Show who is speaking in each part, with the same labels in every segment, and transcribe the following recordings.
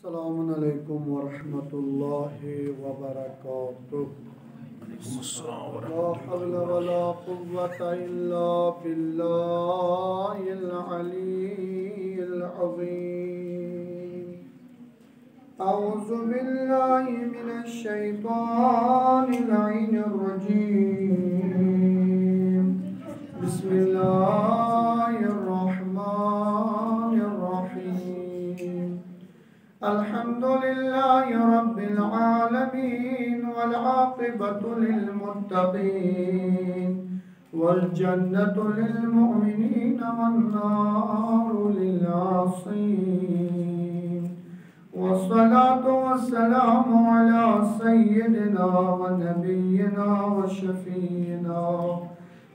Speaker 1: السلام علیکم ورحمۃ اللہ وبرکاتہ. لا حول ولا قوة الا باللہ العلی العظیم. اعوذ باللہ من الشیطان اللعین الرجیم. بسم اللہ الرحمن الرحیم. الحمد لله رب العالمين والعاقبة للمتقين والجنة للمؤمنين والنار للعاصين. والصلاة والسلام على سيدنا ونبينا وشفينا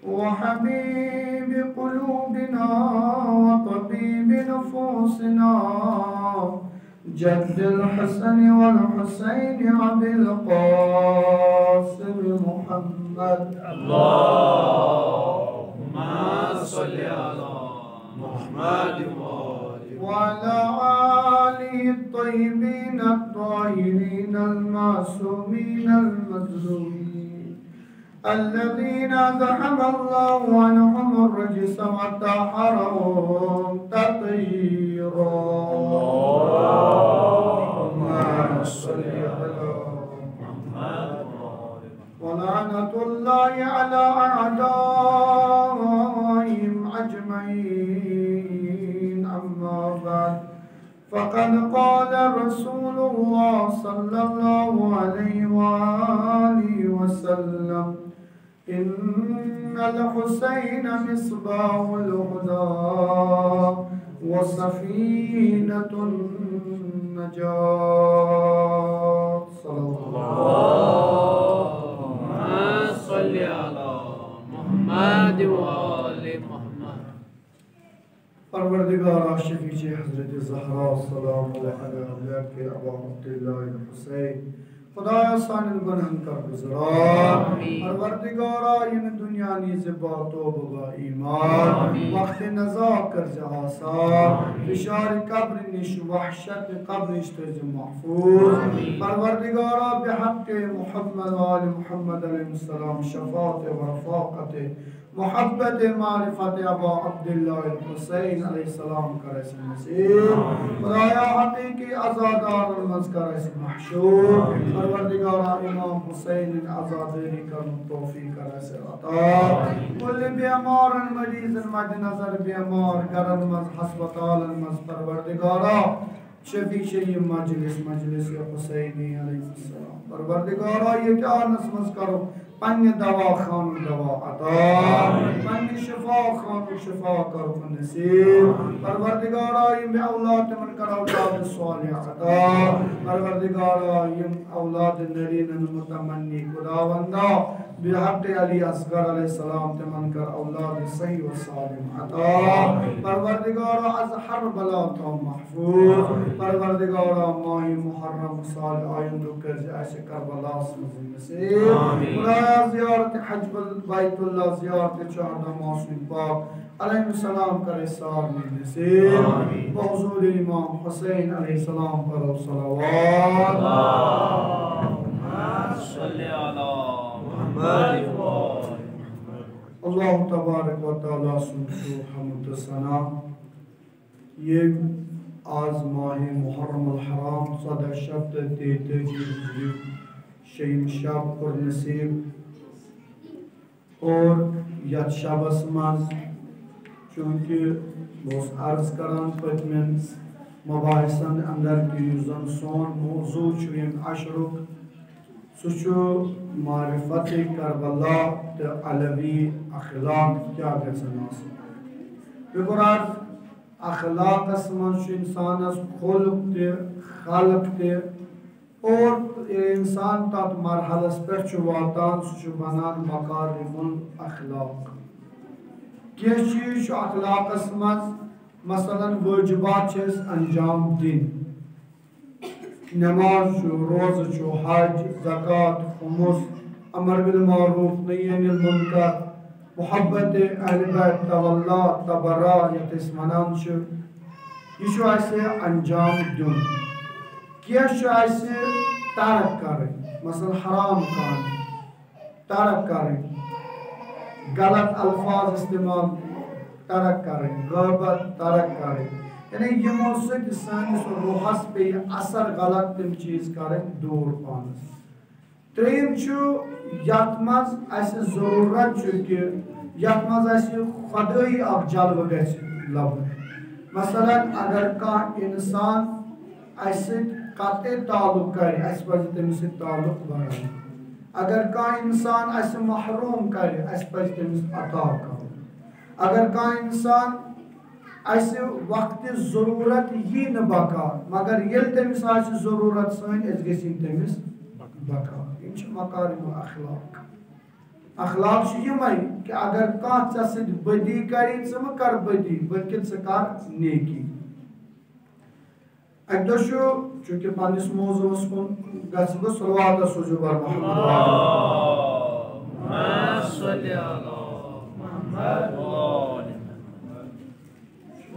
Speaker 1: وحبيب قلوبنا وطبيب نفوسنا جد الحسن والحسين أبي القاسم محمد.
Speaker 2: اللهم صل على محمد
Speaker 1: وعلى آله الطيبين الطاهرين المعصومين المظلومين الذين ذهب الله عنهم الرجس وطهرهم تطهيرا. ولعنة الله على أعدائهم أجمعين. أما بعد فقد قال رسول الله صلى الله عليه وآله وسلم إن الحسين مصباح الهدى وسفينة النجاة. صلى
Speaker 2: اللهم صل على محمد وآل محمد.
Speaker 1: پروردگار شفیع حضرت زہرا سلام اللہ علیہ کے ابا عبداللہ الحسین خدایا سانن گناہن کا گزران. پروردگارا یم دنیا نیز با توبہ ایمان وقت نزا کر جہاسا بشار قبر نش وحشت قبر اشتج محفوظ. پروردگارا بحق محمد و آل محمد علیہ السلام شفاعت و رفاقت محبت معرفت ابا عبداللہ الحسین علیہ السلام کا رسم نصیب. خدایا حقیقی عزادار المذکر اس محشور. پروردگارا امام حسین عزادری کا توفیق کا رسم عطا. کل بیمار مریض مد نظر بیمار گرن مز ہسپتال مز پروردگارا شفیع شیع مجلس حسینی علیہ السلام. پروردگارا یہ جانس مز کرو پنی دوا خان دوا عطا پنی شفا خان شفا کرو نصیب. پروردگارا یم اولاد من کر اولاد صالح عطا. پروردگارا یم اولاد نرین متمنی خداوندا بحق علی اصغر علیہ السلام تمن کر اولاد صحیح و سالم عطا. پروردگارا از ہر بلا تو محفوظ. پروردگارا ماہ محرم سال آئندہ کر ایسے کربلا سمجھ نصیب. زیارت حج بیت اللہ زیارت شہدہ معصوم پاک علیہ السلام کرے سار میں نصیب. بحضور امام حسین علیہ السلام پر صلوات.
Speaker 2: اللهم صل على محمد
Speaker 1: اللہ تبارک و تعالیٰ سنسو حمد ثنا. یہ آز ماہ محرم الحرام صدہ شبت دیتے جیو شیم شب پر نصیب اور یت شبس مز چونکہ بہت عرض کران پتمن مباحثن اندر کی یوزن سون موضوع چویم عشرک سچو معرفت کربلا تا علوی اخلاق کیا گزن آسن. بقرار اخلاق اسمان شو انسان اس خلق تے خلق تے اور انسان تات مرحلہ پر واتان سو بنان مکارم الاخلاق. کیا چیز اخلاق اسمت مثلا واجبات چیز انجام دین نماز چو روز چو حج زکات خمس امر بالمعروف نهی عن المنکر محبت اہل بیت تولا تبرا یا تسمنان شو یہ ایسے انجام دن کیا ترک کریں مثلا حرام کام ترک کریں غلط الفاظ استعمال ترک کریں غیبت ترک کریں یعنی یمو سۭتۍ سٲنِس روحس پیٚیہِ اثر غلط تِم چیٖز کرٕنۍ دوٗر پانس ترٛیٚیِم چھُ یتھ منٛز اَسہِ ضروٗرت چھُ کہِ یتھ منٛز اَسہِ خۄدٲیی اکھ جلوٕ گژھِ لبُن مثلاً اگر کانٛہہ اِنسان اَسہِ سۭتۍ قطعے تعلق کرِ اَسہِ پزِ تٔمِس سۭتۍ تعلق بڑاوُن اگر کانٛہہ اِنسان اَسہِ محروٗم کرِ اَسہِ پزِ تٔمِس عطا کرُن اگر کانٛہہ اِنسان اَسہِ وقتہِ ضروٗرت یی نہٕ بکار مگر ییٚلہِ تٔمِس آسہِ ضروٗرت سٲنۍ أسۍ گٔژھِنۍ تٔمِس بکار یِم چھِ مکارِم اخلاق اخلاق چھِ یِمے کہِ اگر کانٛہہ ژےٚ سۭتۍ بدی کرِ ژٕ مہٕ کر بدی بلکہِ ژٕ کر نیکی اَکہِ دۄہ چھُ چوٗنٛکہِ پننِس موضوٗعس کُن گژھٕ بہٕ صلواتس سوٗزِو بر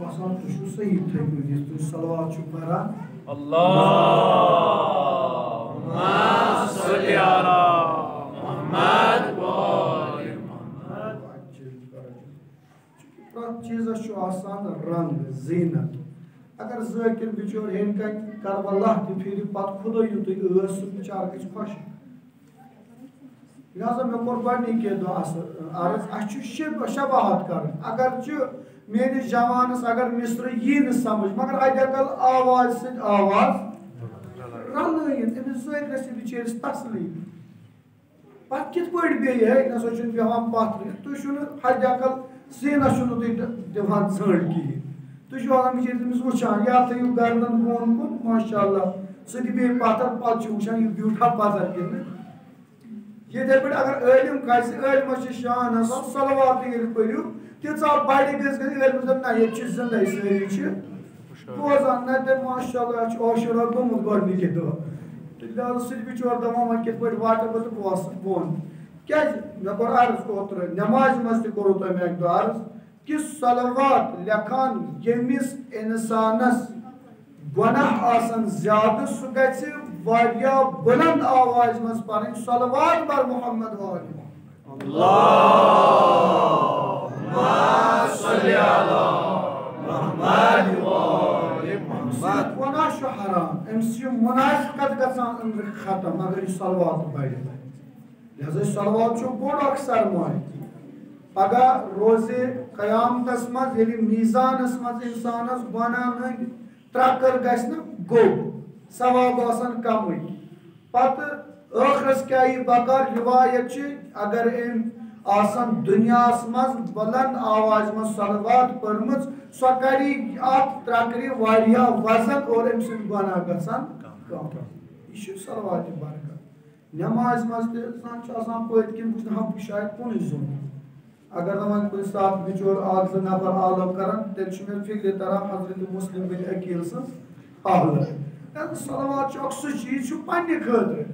Speaker 1: آسان تُہۍ چھُو صحیح تھٲیمٕتۍ یُس تُہۍ صلوات چھُو پران پرٛٮ۪تھ چیٖزس چھُ آسان رنٛگ زیٖنت اگر ذٲکِر بِچور ہیٚنۍ کنہِ کربلا تہِ پھِرِ پتہٕ خُدٲے یُتُے ٲس سُہ بِچارٕ گژھِ خۄش لہذا مےٚ کوٚر گۄڈنِکے دۄہ عرض اَسہِ چھُ شباہت کرٕنۍ اگر چھُ میٲنِس جوانس اگر مِسرٕ یی نہٕ سمجھ مگر اَدٮ۪کل آواز سۭتۍ آواز رلٲیِتھ أمِس ذٲکرس یہِ بِچٲرِس تسلی پتہٕ کِتھ پٲٹھۍ بیٚیہِ ہے نہ سا چھُنہٕ بیٚہوان پتھرِ تُہۍ چھُنہٕ حدٮ۪کل سیٖنس چھُنہٕ تُہۍ دِوان ژٔنٛڈ کِہیٖنۍ تُہۍ چھِو آسان بِچٲرِس أمِس وٕچھان یا تھٲیِو گردن بۄن کُن ماشاء اللہ سُہ دِ بیٚیہِ پتھر پتہٕ چھُ وٕچھان یہِ بیوٗٹھا پتھر کِنہٕ یِتھے پٲٹھۍ اگر عٲلِم کھسہِ عٲلمس چھِ شان آسان صلواتٕے ییٚلہِ پٔرِو تیٖژاہ بڑِ گٔژھ عٲلمس دپ نہ ییٚتہِ چھِ زندے سٲری چھِ بوزان نہ دپ ماشاء اللہ اَسہِ چھُ عاشورا گوٚمُت گۄڈنِکہِ دۄہ لہٰذا سُہ تہِ بِچور دپان وۄنۍ کِتھ پٲٹھۍ واتہٕ بہٕ تہٕ بہٕ وسہٕ بۄن کیازِ مےٚ کوٚر عرض اوترٕ نٮ۪مازِ منٛز تہِ کوٚروٕ تۄہہِ مےٚ اَکہِ دۄہ عرض کہِ صلوات لیکھان ییٚمِس اِنسانس گۄناہ آسن زیادٕ سُہ گژھِ واریاہ بُلند آوازِ منٛز پرٕنۍ صلوات بر محمد گۄناہ چھُ حرام أمِس چھِ مُنافقت گژھان أنٛدرٕ ختم اگر یہِ صلوات پرِ لہذا صلوات چھُ بوٚڑ اکھ سرمایہِ پگاہ روزِ قیامتس منٛز ییٚلہِ میٖزانس منٛز اِنسانس گۄناہن ہٕنٛدۍ ترٛکٕر گژھِ نہٕ گوٚب ثواب آسان کمٕے پتہٕ ٲخرس کیاہ یی بکار رِوایت چھِ اگر أمۍ آسان دُنیاہس منٛز بلند آوازِ منٛز صلوات پٔرمٕژ سۄ کرِ اتھ ترٛکرِ واریاہ وزن اور أمۍ سٕنٛدۍ گۄناہ گژھان کم یہِ چھُ صلواتِ برکت نٮ۪مازِ منٛز تہِ انسان چھُ آسان پٔتۍ کِنۍ وٕچھنہٕ ہا بہٕ شاید کُنُے زوٚن اگر نہٕ وۄنۍ کُنہِ ساتہٕ بِچور اکھ زٕ نفر آلو کران تیٚلہِ چھُ مےٚ فِکرِ تران حضرت مسلم بن عقیل سٕنٛز حالت صلوات چھُ اکھ سُہ چیٖز چھُ پننہِ خٲطرٕ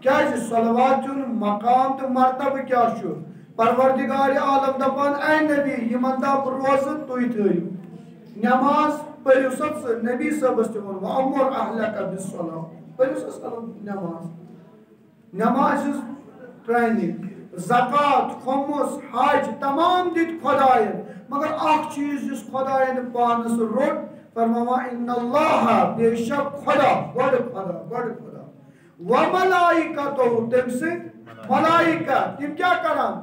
Speaker 1: کیازِ صلوات ہُنٛد مقام تہٕ مرتبہٕ کیاہ چھُ پروردگارِ عالم دپان اے نبی یِمن دپ روزٕ تُہۍ تھٲیِو نٮ۪ماز پٔرِو سا ژٕ نبی صٲبس تہِ ووٚن وَأْمُرْ أَهْلَكَ بِالصَّلَاةِ پٔرِو سا نٮ۪ماز ہٕنٛز ٹرینِنگ زکات خۄمُس حج تمام دِتۍ خۄداین مگر اکھ چیٖز یُس خۄداین پانس روٚٹ فرماوان اِنَّ اللّٰهَ بے شک خۄدا گۄڈٕ خۄدا وَمَلائِکَتُہُ تٔمۍ سٕنٛدۍ ملائکہ تِم کیاہ کران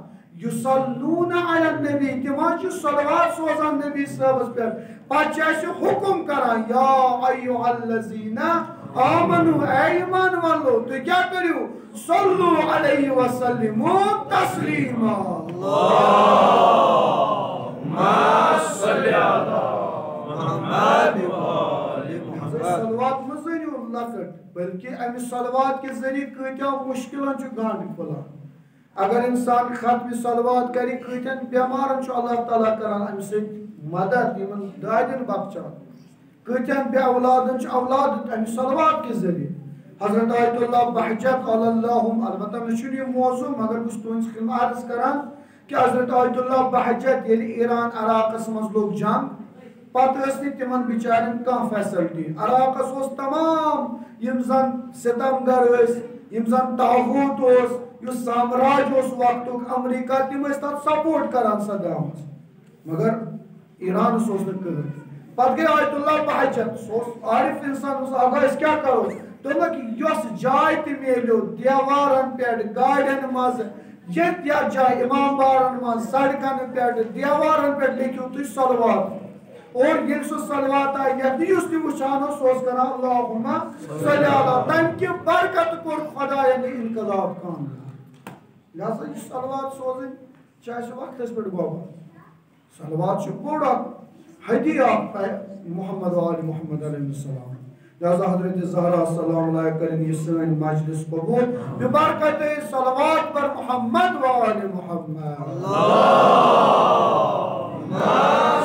Speaker 1: یُصَلُّونَ عَلَى النبی تِم حظ چھِ صلوات سوزان نبی صٲبس پٮ۪ٹھ پتہٕ چھِ اَسہِ حُکُم کران یا ایُّہَا الَّذِیٖنَ آمَنُوا اے ایمان والو تُہۍ کیاہ کٔرِو صَلُّوا عَلَیْهِ وَسَلِّمُوا تَسْلیٖمًا صلوات مہ زٲنِو لۄکٕٹ بلکہِ امہِ صلوات کہِ ذٔریعہٕ کۭتیاہ مُشکِلن چھُ گنٛڈ کھُلان اگر اِنسان ختمہِ صلوات کرِ کۭتٮ۪ن بٮ۪مارن چھُ اللہ تعالیٰ کران امہِ سۭتۍ مدد یِمن دادٮ۪ن بخشان کۭتٮ۪ن بے اولادن چھُ اولاد امہِ صلوات کہِ ذٔریعہٕ حضرت آیت اللہ بہجت اللہُم البتہ مےٚ چھُنہٕ یہِ موضوٗع مگر بہٕ چھُس تُہنٛدِس خدمت عرض کران کہِ حضرت آیت اللہ بہجت ییٚلہِ ایران عراقس منٛز لوٚگ جنگ پتہ تمن بچارن کان فیسلٹی عراقس اوس تمام یم زن ستمگر یم زن طاغوت اس سامراج اس وقت امریکہ تم تک سپورٹ کران صدامس مگر ایران اوس نہ پتہ گئی آیت اللہ بہجت سہ عارف انسان آگاہ اس کیا کرو دوٚپُکھ یۄس جاے تہِ میلیو دیوارن پٮ۪ٹھ گاڑٮ۪ن منٛز یتھ یتھ جایہِ امام بارن منٛز سڑکن پٮ۪ٹھ دیوارن پٮ۪ٹھ لیکھِو تُہۍ صلوات اور ییٚلہِ سُہ صلوات آیہِ لیکھنہٕ یُس تہِ وٕچھان اوس سُہ اوس کران اللہُمَّ صلی علی تمہِ کہِ برکت کوٚر خۄدایَن یہِ انقلاب کامیاب لہذا یہِ صلوات سوزٕنۍ چھِ اَسہِ وقتس پٮ۪ٹھ گۄبر صلوات چھُ بوٚڑ اکھ ہدیہ اکھ محمد و آل محمد علیہ السلام لہذا حضرت زہرا سلام علیہ کریں یہ سن مجلس قبول ببرکت صلوات پر محمد و آل محمد اللہم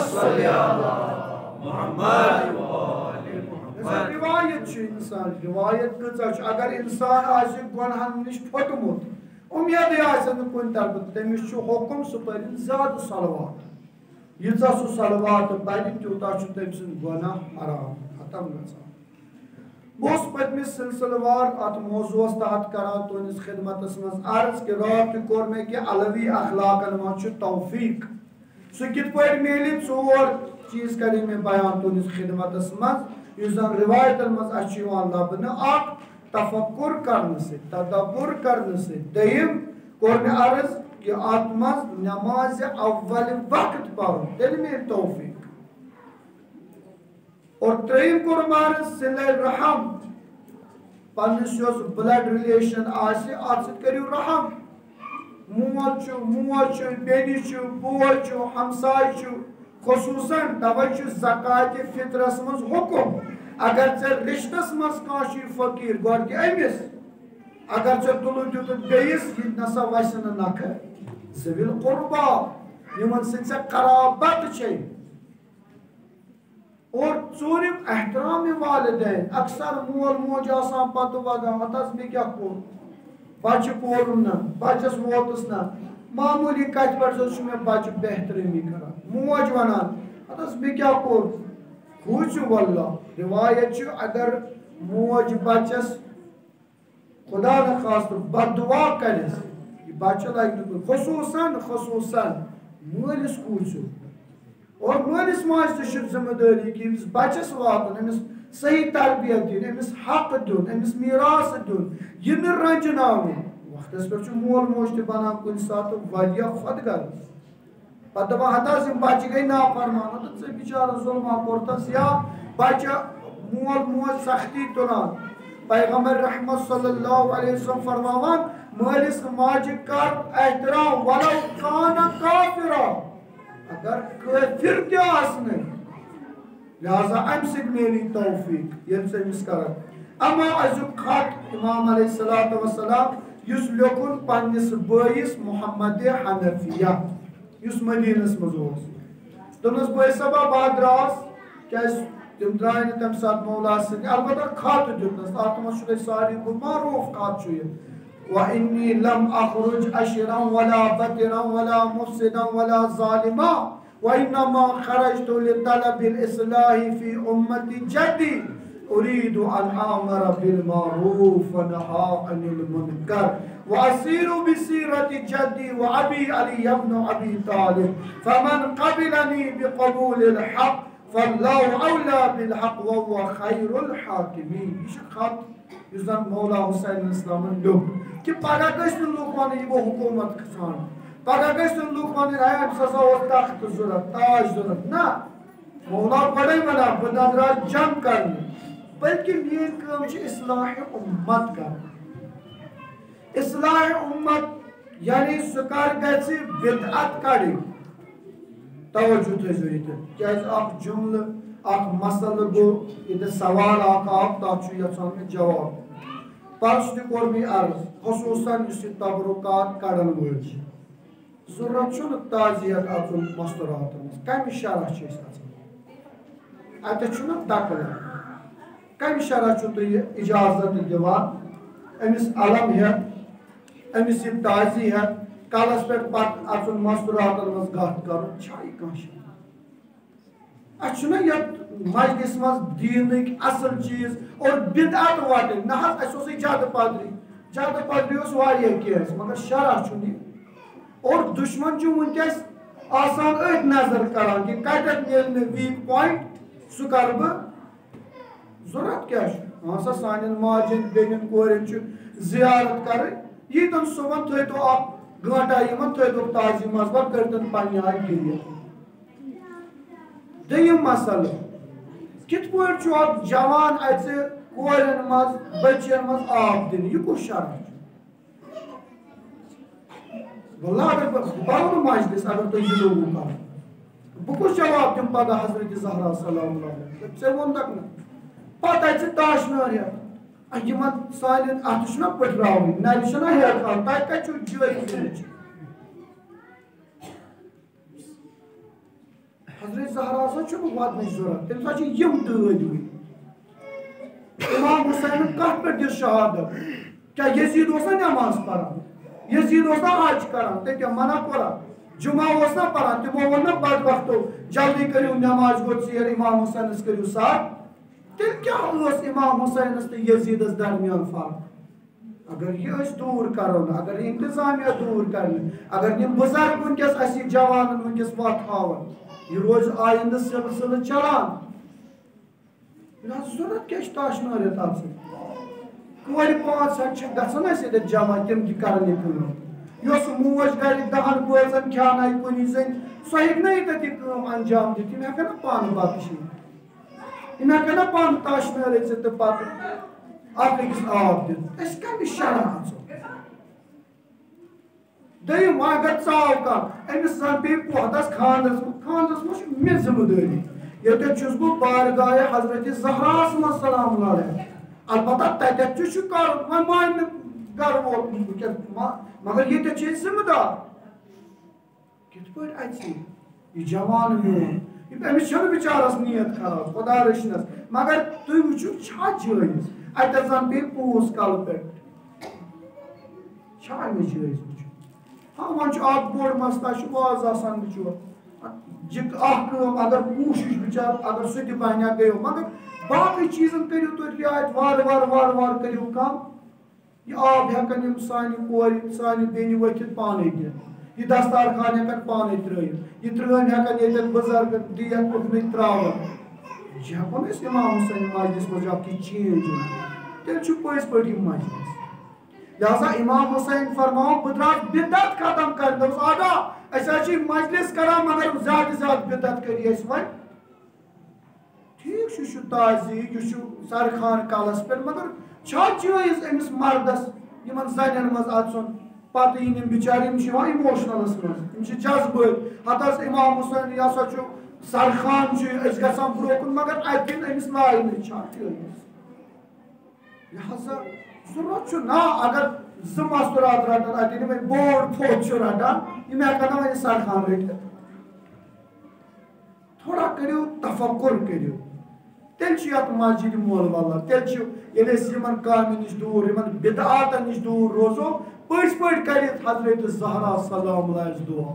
Speaker 1: صلی علی محمد و آل محمد روایت چھِ انسان روایت کۭژاہ چھِ اگر انسان آسہِ گۄنہن نِش پھوٚٹمُت اُمیدٕے آسہِ نہٕ کُنہِ طرفہٕ تٔمِس چھُ حُکم سُہ پٔرِن زیادٕ صلوات ییٖژاہ سُہ صلوات پرِ تیوٗتاہ چھُ تٔمۍ سُنٛد گۄناہ حرام ختم گژھان بہٕ پٔتمِس سلسلہٕ وار اتھ موضوعس تحت کران تُہنٛدِس خدمتس منٛز عرض کہِ راتھ تہِ کوٚر مےٚ کہِ علوی اخلاقن منٛز چھُ توفیق سُہ کِتھ پٲٹھۍ میلہِ ژور چیٖز کرے مےٚ بیان تُہنٛدِس خدمتس منٛز یُس زن روایتن منٛز اَسہِ چھُ یِوان لبنہٕ اکھ تفکر کرنہٕ سۭتۍ تدبر کرنہٕ سۭتۍ دوٚیِم کوٚر مےٚ عرض کہ اتھ منٛز نمازِ اول وقت پرُن تیٚلہِ میلہِ توفیق اور ترٛیٚیِم کوٚرُم عرض صِلَے رحم پننِس یۄس بلڈ رِلیشن آسہِ اتھ سۭتۍ کٔرِو رحم مول چھُ موج چھُ بیٚنہِ چھُ بوے چھُ ہمساے چھُ خصوٗصن توے چھُ زکاتِ فطرس منٛز حُکم اگر ژےٚ رشتس منٛز کانٛہہ چھُے فقیٖر گۄڈٕ دِ أمِس اگر ژےٚ تُلُن دیُتُتھ بیٚیِس یہِ تہِ نسا وسہِ نہٕ نکھٕ ذوِل قربا یِمن سۭتۍ ژےٚ قرابت چھے اور ژوٗرِم احترام والدین اکثر مول موج آسان پتہٕ ودان ہتس مےٚ کیٛاہ کوٚر بچہِ پورُم نہٕ بچس ووتُس نہٕ معموٗلی کتھِ پٮ۪ٹھ زن چھُ مےٚ بچہِ بہترٲمی کران موج ونان ہتس مےٚ کیٛاہ کوٚر کھوٗژِو واللہ روایت چھُ اگر موج بچس خدا نخواستہٕ بد دعا کرٮ۪س یہِ بچہِ لگہِ نہٕ خصوٗصن مٲلِس کھوٗژِو اور مٲلِس ماجہِ تہِ چھِ ذمہٕ دٲری کہِ أمِس بچس واتُن أمِس صحیح تربیت دِنۍ أمِس حق دیُن أمِس میراث دیُن یہِ نہٕ رنجناوُن وقتس پٮ۪ٹھ چھُ مول موج تہِ بنان کُنہِ ساتہٕ واریاہ خۄدغرض پتہٕ دپان ہتا یِم بچہِ گٔے نافرمان تہٕ ژےٚ بِچارٕ ظُلما کوٚرتھس یا بچہِ مول موج سختی تُلان پیغمبر رحمت صلی اللہ علیہ وسلم فرماوان مٲلِس ماجہِ کر احترام ولو کانَ کافرا اگر کٲفِر تہِ آسنٕے لہذا امہِ سۭتۍ میلی توفیق ییٚلہِ ژٕ أمِس کرکھ اما أزیُک خط امام علیہ الصلوۃ والسلام یُس لیوکھُن پننِس بٲیِس محمد حنفیہ یُس مدیٖنس منٛز اوس دوٚپنس بٲے صٲبا بہٕ دراس کیازِ تِم درٛاے نہٕ تمہِ ساتہٕ مولا سۭتۍ البتہ خط دیُتنس اتھ منٛز چھُ تۄہہِ ساروی کھۄتہٕ معروٗف خط چھُ یہِ وإني لم أخرج أشرا ولا بطرا ولا مفسدا ولا ظالما وإنما خرجت لطلب الإصلاح في أمة جدي أريد أن آمر بالمعروف ونهى عن المنكر وأسير بسيرة جدي وأبي علي بن أبي طالب فمن قبلني بقبول الحق فالله أولى بالحق وهو خير الحاكمين یہ خط یُس زن مولا حسین اسلامن لیوٚکھ کہ پگہ گژھِ نہٕ لُکھ وَنٕنۍ یہِ گوٚو حکوٗمت کھسان پگہ گژھِ نہٕ لُکھ وَنٕنۍ أمِس ہسا اوس تخت ضوٚرتھ تاج ضوٚرتھ نہ مولا گۄڈے وَنان بہٕ درٛاس جنگ کرنہِ بلکہِ میٲنۍ کٲم چھِ اصلاح اُمت کرٕنۍ اصلاح اُمت یعنی سُہ کر گژھِ بدعت کڑٕنۍ توجہ تھٲیزیو ییٚتٮ۪ن کیازِ اکھ جملہٕ اکھ مسئلہٕ گوٚو ییٚتٮ۪ن سوال اکھ آو تتھ چھُ یژھان مےٚ جواب پرسُہ تہِ کوٚر مےٚ عرض خصوٗصن یُس یہِ تبرُکات کڑن وٲلۍ چھِ ضروٗرت چھُنہٕ تعزیت اژُن مستوراتن منٛز کمہِ شرح چھِ أسۍ اژان اتٮ۪تھ چھُنہ تقریٖر کمہِ شرح چھُو تُہۍ یہِ اِجازت دِوان أمِس علم ہٮ۪تھ أمِس یہِ تعزی ہٮ۪تھ کلس پٮ۪ٹھ پتہٕ اژُن مستوراتن منٛز گتھ کرُن چھا یہِ کانٛہہ شرح اچھنا یت مجلس مز دینک اصل چیز اور بدعت وٹن نہ اس زیادہ پادری اس واریاہ کیس مگر شرع چھنی اور دشمن چھ ونکس آسان ات نظر کران کہ کتت نیل مے ویک پوائنٹ سہ کر بہ ضرورت کیا ہاں سا سان ماجن بین کورن زیارت کر یتن صبح تھو تو اک گھنٹہ یمن تھو تو تعظیم مذہب کرتن پنہ آئی کلیئر دیم مسئلہ کت پٲٹھۍ چھُ اکھ جوان اَژِ کورٮ۪ن منٛز بٔچین منٛز آب دِنہٕ یہِ کُس شرط چھُ واللہ اگر بہٕ پرو نہٕ مجلس اگر تُہۍ یہِ لوگوٗ کرُن بہٕ کُس جواب دِمہٕ پگاہ حضرت زہرا سلام اللہ ژےٚ ووٚنتکھ نہٕ پتہٕ اَژِ ژٕ تاشنٲر ہٮ۪تھ یِمن سانٮ۪ن اَتھٕ چھُنہ پٔٹھراوٕنۍ نرِ چھِنہ ہٮ۪تھ تھاوٕنۍ تَتہِ کَتہِ چھُ جٲے دِنٕچ حضرت زہرا سا چھُنہٕ ودنٕچ ضروٗرت تٔمِس ہا چھِ یِم دٲدۍ وٕنۍ امام حسین کتھ پٮ۪ٹھ دِژ شہادت کیٛاہ یزیٖد اوس نا نٮ۪ماز پران یزیٖد اوس نا حج کران تٔمۍ کیٛاہ منع کوٚرا جمعہ اوس نا پران تِمو ووٚن نا بدبختو جلدی کٔرِو نٮ۪ماز گوٚو ژیر امام حسینس کٔرِو ساتھ تیٚلہِ کیٛاہ ٲس امام حسینس تہٕ یزیٖدس درمیان فرق اگر یہِ أسۍ دوٗر کرو نہٕ اگر یہِ انتظامیہ دوٗر کرِ نہٕ اگر یِم بُزرگ ونکیٚس اَسہِ جوانن ونکیٚس وتھ ہاوان یہ روز آئندہ سلسلہ چلان ضرورت کیا تاشنار تب سے کور 5 گھن اے جمع تم تہ کر یہ موج گر 10 بٲژن کھیانائی کن زن سہ ہوں یہ انجام دت تم ہیکن پان بتہ شیت تم ہیکن پان تاشنار تو پتہ اکھ أکِس آب دت اس کم شرح دم اگر ژاو کم امس زن پی پوہدس خاندرس مجھ مے ذمہ داری یتھ چھس بہ بارگاہ حضرت زہراس من سلام علیہ البتہ تتھ کر وۄنۍ مان نہٕ گھر وول مگر ییٚتہِ چھِ أسۍ ذمہ دار کِتھ پٲٹھۍ اَژِ یہِ جوان میون أمِس چھنہٕ بِچارس نیت خراب خۄدا رٔچھنس مگر تُہۍ وٕچھِو چھا جٲیز اتٮ۪تھ زن پیٚیہِ پونٛسہٕ کلہٕ پٮ۪ٹھ چھا أمِس جٲیز وٕچھُن ہاں وۄنۍ چھُ اکھ بوٚڑ مسلہٕ چھُ واز آسان بِچور اکھ کٲم اگر کوٗشِش بِچار اگر سُہ تہِ بنہِ ہا گٔیو مگر باقٕے چیٖزن کٔرِو تُہۍ رعایت وارٕ کٔرِو کم یہِ آب ہٮ۪کن یِم سانہِ کورِ سانہِ بیٚنہِ ؤتھِتھ پانے دِتھ یہِ دستارخان ہٮ۪کن پانے ترٲیِتھ یہِ ترٲمۍ ہٮ۪کن ییٚتٮ۪ن بُزرگن دِتھ اُکنٕے تراون یہِ ہٮ۪کون أسۍ امام حسین مجلس منٛز اکھ یہِ چینج تیٚلہِ چھُ پٔزۍ پٲٹھۍ یہِ مجلس لہذا امام حسین فرماو بہٕ درٛاس بدعت ختم کرنہِ دوٚپُس آگا أسۍ حظ چھِ مجلس کران مگر زیادٕ بدعت کٔرِو أسۍ وۄنۍ ٹھیٖک چھُ یہِ چھُ تعزیٖق یہِ چھُ سرخان کلس پٮ۪ٹھ مگر چھا جٲیز أمِس مردس یِمن زنٮ۪ن منٛز اژُن پتہٕ یِن یِم بِچارِ یِم چھِ یِوان اِموشنلس منٛز یِم چھِ جذبٲتۍ ہتہٕ حظ امام حسین یہِ ہسا چھُ سرخان چھُ أسۍ گژھان برٛونٛہہ کُن مگر اتہِ دِن أمِس لاینہٕ چھا جٲیز لہذا ضرورت چھُ نا اگر 2 مستورات رٹان اتٮ۪ن یِمے بوٚڑ پھوٚت چھُ رٹان یِم ہٮ۪کن نہٕ وۄنۍ سرخان رٔٹِتھ تھوڑا کٔرِو تفکر کٔرِو تیٚلہِ چھُ یتھ مسجد مول واللہ تیٚلہِ چھُ ییٚلہِ أسۍ یِمن کامٮ۪ن نِش دوٗر یِمن بدعاتن نِش دوٗر روزو پٔزۍ پٲٹھۍ کرِ حضرت زہرا سلام اللہ دعا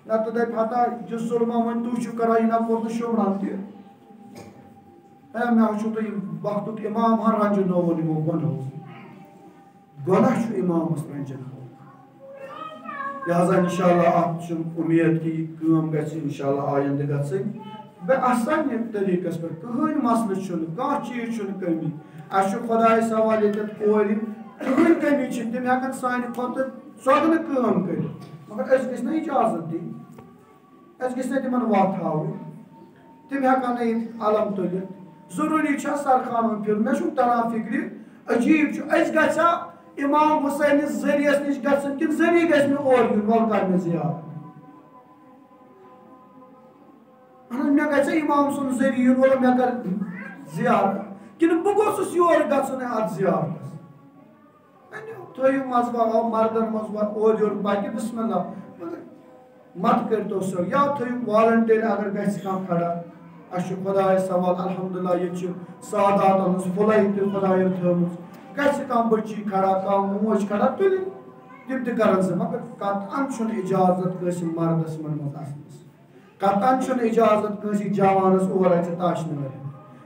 Speaker 1: نتہٕ دپہِ ہتا یہِ ظُلما وۄنۍ تُہۍ چھِو کران یہِ نہ کوٚر نہٕ شُمران تہِ ہے مےٚ وٕچھو تُہۍ وقتُک امام ہا رنجنووُن یِمو گۄناہ چھُ امامس رنجناوُن لہذا انشاءاللہ اتھ چھُ اُمید کہِ یہِ کٲم گژھِ انشاءاللہ آیندٕ گژھٕنۍ بیٚیہِ آسانہِ طریٖقس پٮ۪ٹھ کٕہٕنۍ مسلہٕ چھُنہٕ کانٛہہ چیٖز چھُنہٕ کٔمی اَسہِ چھُ خۄدایس حوالہٕ ییٚتٮ۪تھ کورِ کٕہٕنۍ کٔمی چھِنہٕ تِم ہٮ۪کن سانہِ کھۄتہٕ ژۄگنہٕ کٲم کٔرِتھ مگر أسۍ گٔژھۍ نہ اِجازت دِنۍ اَسہِ گٔژھۍ نہٕ تِمن وتھ ہاوٕنۍ تِم ہٮ۪کن نہٕ ییٚتہِ علم تُلِتھ ضروٗری چھا سرخانن پھِرُن مےٚ چھُنہٕ تران فِکرِ عجیٖب چھُ أسۍ گژھا امام حسینس ذٔریعس نِش گژھُن کِنہٕ ذٔریعہٕ گژھِ مےٚ اورٕ یُن وَلہٕ کر مےٚ زیارت مےٚ گژھِ امام سُنٛد ذٔریعہٕ یُن وَلہٕ مےٚ کر زیارت کِنہٕ بہٕ گوٚژھُس یورٕ گژھُن اتھ زیارتس تھٲیِو مذہبا آو مردن منٛز اورٕ یورٕ پکہِ بسم اللہ مگر مت کٔرۍتو سۄ یا تھٲیِو والنٹیر اگر گژھِ کانٛہہ کھڑا اَسہِ چھُ خۄدایس حوالہٕ الحمدللہ ییٚتہِ چھِ ساداتن ہٕنٛز پھٕلے تہِ خۄداین تھٲومٕژ گژھِ کانٛہہ بٔچی کھڑا کانٛہہ موج کھڑا تُلِنۍ تِم تہِ کرن سُہ مگر قطعن چھُنہٕ اِجازت کٲنٛسہِ مردس منٛز اژنس قطن چھن اجازت کنسی جوانس اور اچھا تاشن میں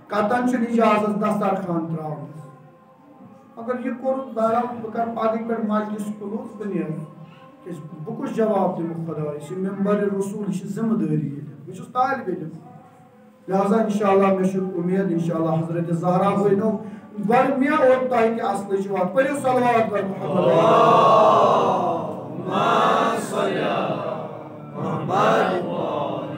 Speaker 1: قطن چھن اجازت دسترخوان تراؤنس اگر یہ کور دارا بکر پاگی پر مجلس کلوز بنیر بکش جواب دیں خدا اسی ممبر رسول اسی ذمہ داری ہے مجھے طالب علم لہذا انشاءاللہ میں شکر امید انشاءاللہ حضرت زہرا ہوئی نو گوڑ میاں اور تاہی کے اصل جواب پڑھو صلوات پر محمد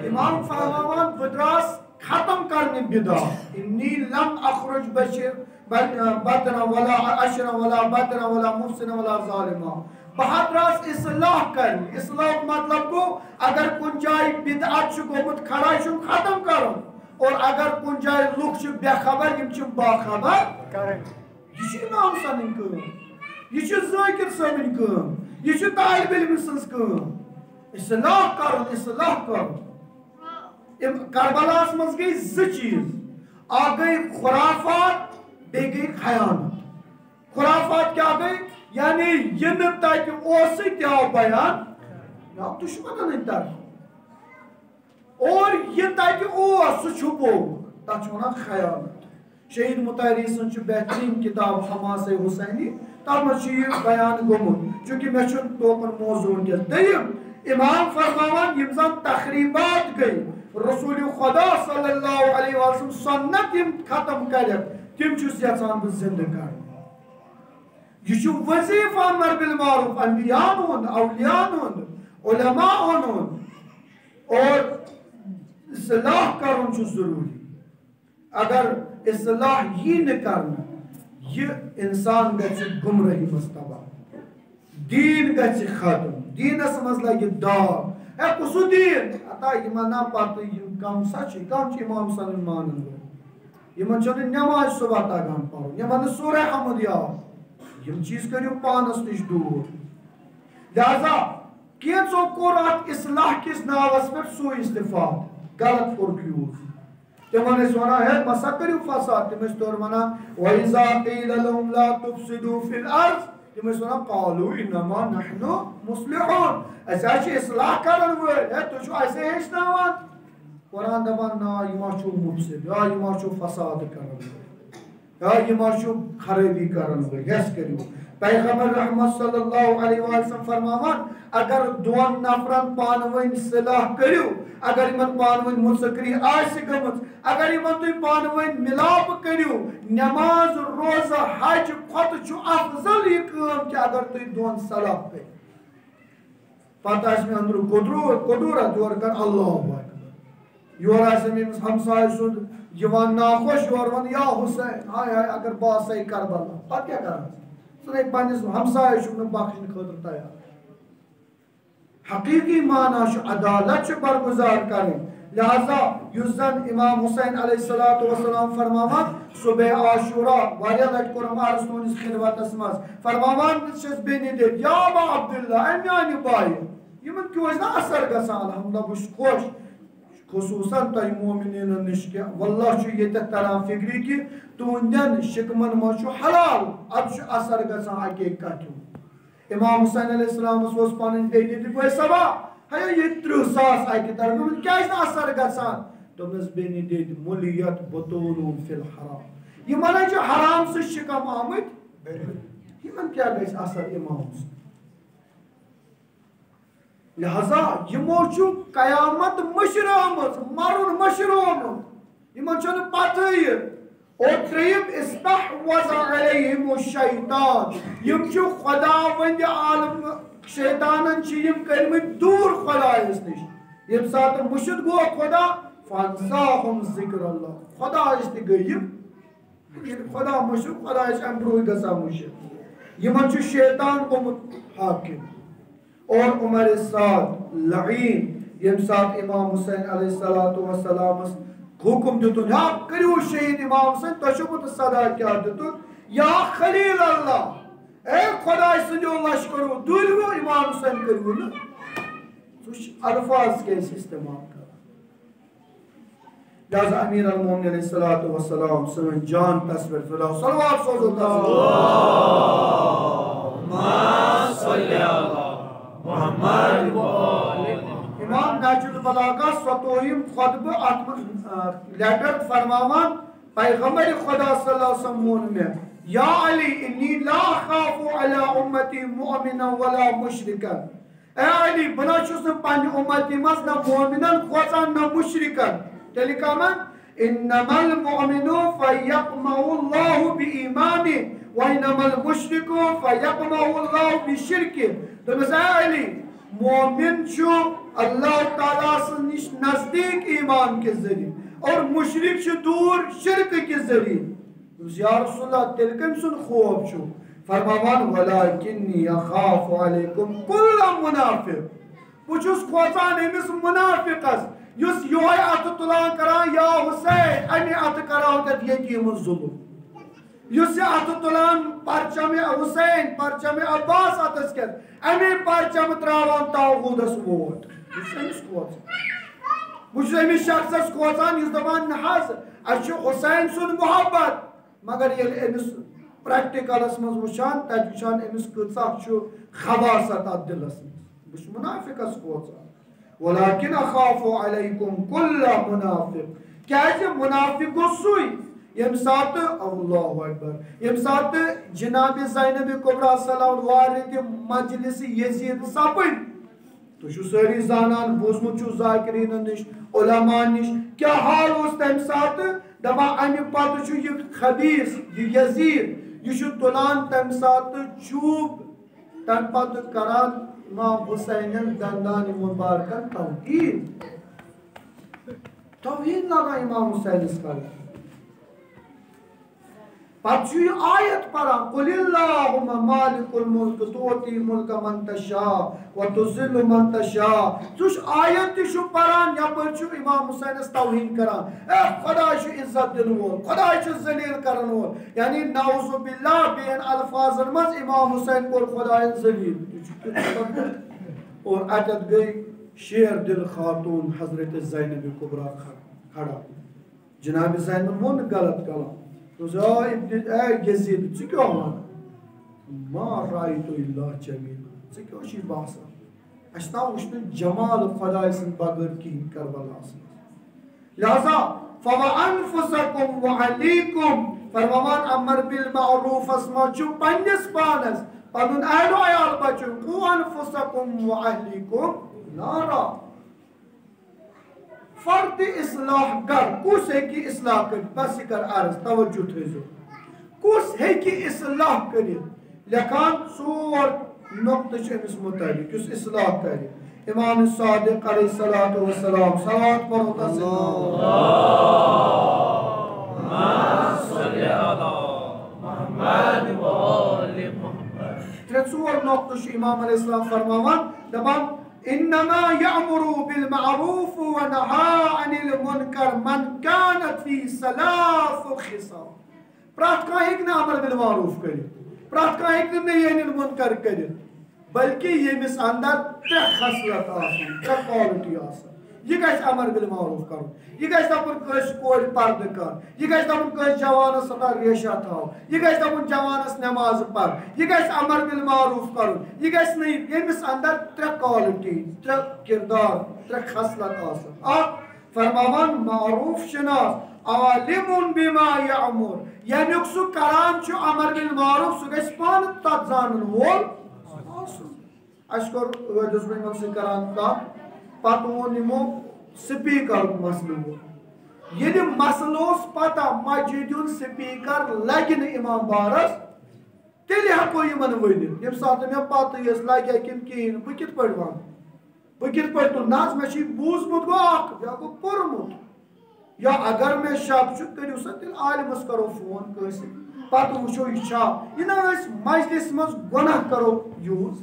Speaker 1: امام فرماوان بدراس ختم کرنے بدا انی لم اخرج بشر بطنا ولا اشرا ولا بطنا ولا محسن ولا ظالمہ بہادراس اصلاح کرنی اصلاح مطلب کو اگر کن جائے بدعت گومت کھڑا ختم کرو اور اگر کن جائے لوگ بے خبر یم باخبر یہ امام سن کام یہ ذاکر صٲبن کام یہ طالب علم سن کام اصلاح کرو اصلاح کرو کربلاس مز گئی زٕ چیز اکھ گئی خرافات بیٚیہِ گئی خیانت خرافات کیا گئی یعنی یہ نتا کہ اوسی تیا بیان یا دشمنن طرف اور یہ تا کہ اوس چھپو تتھ ونان خیانت شہید مطہری سن چھ بہترین کتاب حماس حسینی تتھ مز یہ بیان گومت چونکہ مے چھ توکن موضوع ونکس دیم امام فرماوان یم زن تخریبات گئی رسول خدا صلی اللہ علیہ وسلم سنت یم ختم کرت تم چھس یژھان بہ زندہ کرن یہ وظیفہ امر بالمعروف انبیاء ہند اولیاء ہند علماء ہند اور اصلاح کرن چھ ضروری اگر اصلاح یہ نہ کرنا یہ انسان گژھِ گمراہی مستبا دین گژھِ ختم دینس مز لگہِ داغ ہے کسو دین اتا یمنا پتہ یم کم سچ کم چھ امام سن مانن یمن چھ نماز صبح تگان پڑھو یمن سورہ حمد یاد یم چیز کریو پانس نش دور لہذا کینچو کور ات اصلاح کس ناوس پر سو استفاد غلط کور یوز تمن اس ونا ہے مسا کریو فساد تم اس طور منا واذا قيل لهم لا تفسدوا في الارض تم اس ونا قالوا انما نحن مصلحون ایسا چھ اصلاح کرن وہ ہے تو جو ایسے ہشناوان قرآن دبان نا یما چھو مفسد یا یما چھو فساد کرن یا یما چھو خرابی کرن وہ یس کریو پیغمبر رحمت صلی اللہ علیہ وسلم فرماوان اگر دون نفرن پانوین صلاح کریو اگر یمن پانوین مسکری آسی گمت اگر یمن تو پانوین ملاپ کریو نماز روزہ حج خط چھو افضل یہ کام کہ اگر تو دون صلاح پہ پتہ اس میں اندر قدورہ دور کر اللہ اکبر یور آسے میں ہمسائے سن یوان ناخوش یور ون یا حسین ہائے ہائے اگر باس ہے کربلا پتہ کیا کرنا سن ایک پانیس ہمسائے شکن بخشن خطر تیار حقیقی معنی شو عدالت شو برگزار کریں لہذا یزن امام حسین علیہ السلام فرماوان صبح عاشورہ واریہ لٹ کرم عرصون اس خلوت اسماز فرماوان شس بینی دید یا ابا عبداللہ امیانی بائی یہ من کیوں ازنا اثر گسان الحمدللہ بش خوش خصوصاً تای مومنین نشکیا واللہ چھو یہ ترام فکری کی تو اندین شکمن ما چھو حلال اب چھو اثر گسان حقیق کتو امام حسین علیہ السلام اس پانن دیدی دی کوئی سبا ہے یہ 30,000 آئی کی طرف میں کیا اس اثر گسان تو نسبینی دید ملیت بطولون فی الحرام یہ منع جو حرام سے شکم آمد یہ من کیا گئی اثر امام حسین لہذا یہ موچو قیامت مشرامت مرون مشرامت یہ موچو نے پاتھائی اور تریب استحوذ علیہم الشیطان یم چھو خدا وند عالم شیطانن چھ یم کرمت دور خدا اس نش یم سات مشد گو خدا فانساہم ذکر اللہ خدا اس تی گئی خدا مشد خدا اس امبروی گسا مشد یمن چھ شیطان گومت حاکم اور عمر سعد لعین یم سات امام حسین علیہ السلام حکم دیتون یا کریو شہید امام حسین تو شبت صدا کیا دیتون یا خلیل اللہ اے خدا سنجو اللہ شکرو دولو امام حسین کریو نا توش الفاظ کیسے استعمال کر لہذا امیر المومن علیہ السلام سن جان تصویر فلا صلوات سوزو
Speaker 2: اللہم صلی اللہ محمد و آل محمد
Speaker 1: امام ناجل بلاغہ سطوہم خطب لیٹر فرماوان پیغمبر خدا صلی اللہ علیہ وسلم میں یا علی انی لا خاف علی امتی مؤمنا ولا مشرکا اے علی بنا چھس پنی امتی مز نہ مومنن خوزان نہ مشرکن تیلی کامن انما المؤمن فیقمع اللہ بایمانی وانما المشرک فیقمع اللہ بشرکی تو اے علی مومن چھو اللہ تعالیٰ سے نزدیک ایمان کے ذریعے اور مشرک چھو دور شرک کے ذریعے یا رسول اللہ تلکم سن خوف چھو فرماوان ولیکنی اخاف علیکم کل منافق پوچھوس خوزان امس منافق اس یس یوہی ات تلان کران یا حسین امی ات کراؤ تت یتیم الظلم یس ات تلان پرچم حسین پرچم عباس اتس کت امی پرچم تراوان تاغود اس ووٹ یس امس خوزان بچھو امس شخص اس خوزان یس دبان نحاظ اچھو حسین سن محبت مگر یہ امس پریکٹیکل اس مز وچھان تت وچھان امس کتسا چھو خباست ات دلس بچ منافق اس خوزان ولیکن اخاف علیکم کل منافق کیسے منافق گو سوئی یم سات اللہ اکبر یم سات جناب زینب کبریٰ صلی اللہ وارد مجلس یزید سپن تو شو ساری زانان بوزمت چھو ذاکرین نش علماء نش کیا حال اس تیم سات دبا امی پاتو چھو یہ خبیث یہ یزید یہ شو تلان تیم سات چوب تیم پاتو کران امام حسین دندان مبارکن توحید لگا امام حسین اس کا پچھو یہ آیت پڑھا قل اللہم مالک الملک توتی ملک من تشاء و تذل من تشاء چوش آیت شو پڑھان یا پر چھو امام حسین اس توہین کران اے خدا شو عزت دل وول خدا شو ذلیل کرن وول یعنی نعوذ باللہ بین الفاظ المز امام حسین کو خدا ذلیل اور اٹت گئی شیر دل خاتون حضرت زینب کبریٰ کھڑا جناب زینب من غلط کلام تو اے یزید چی کیوں مانا ما رائیت اللہ جمیل چی کیوں شی باسا اشتا وشن جمال خدا اسن بغیر کی کربلا اسن لہذا فَوَأَنفُسَكُمْ وَعَلِيكُمْ فرمان امر بالمعروف اسما چو پنجس پانس پنن اہل و عیال بچو قُوْ أَنفُسَكُمْ وَعَلِيكُمْ نارا فرد اصلاح کر کس ہے کی اصلاح کر بس کر عرض توجہ تھیزو کس ہے کی اصلاح کری لکھان سور نقطہ چیمس متعلق کس اصلاح کری امام صادق علیہ السلام صلوات پر ہوتا سے اللہم صلی علی محمد و آل محمد سور نقطہ امام علیہ السلام فرماوان دبان انما یعمر بالمعروف ونہا عن المنکر من کانت فی ثلاث خصال پرات کا ایک نہ عمل بالمعروف کرے پرات کا ایک نہ یہ المنکر کرے بلکہ یہ مس اندر ترے خصلت آسان ترے کوالٹی آسان یہ گیس امر بالمعروف کرو یہ گیس دپن کس کوئی پرد کر یہ گیس دپن کس جوانس ستا ریشہ تھاو یہ گیس دپن جوانس نماز پڑھ یہ گیس امر بالمعروف کرو یہ گیس نہیں یہ مس اندر ترے کوالٹی ترے کردار ترے خصلت آسان آپ فرماوان معروف شناس عالم بما یعمر یعنی سو کران چھو امر بالمعروف سو گیس پان تات زانن وول اشکر دشمن من سے کران کا پتون نمو سپیکر مسئلہ ہو یہ مسئلوس پتہ مسجدن سپیکر لگن امام بارس تیلی ہکو یہ من ونی یم ساتھ میں پتہ یس لگیا کن کین بہ کت پڑ وان بہ کت پڑ تو ناز میں چھ بوزمت گو اخ یا گو پرمت یا اگر میں شک چھ کریو سا تیل عالمس کرو فون کیسے پتہ وچھو یہ چھا یہ نہ مجلس مز گناہ کرو یوز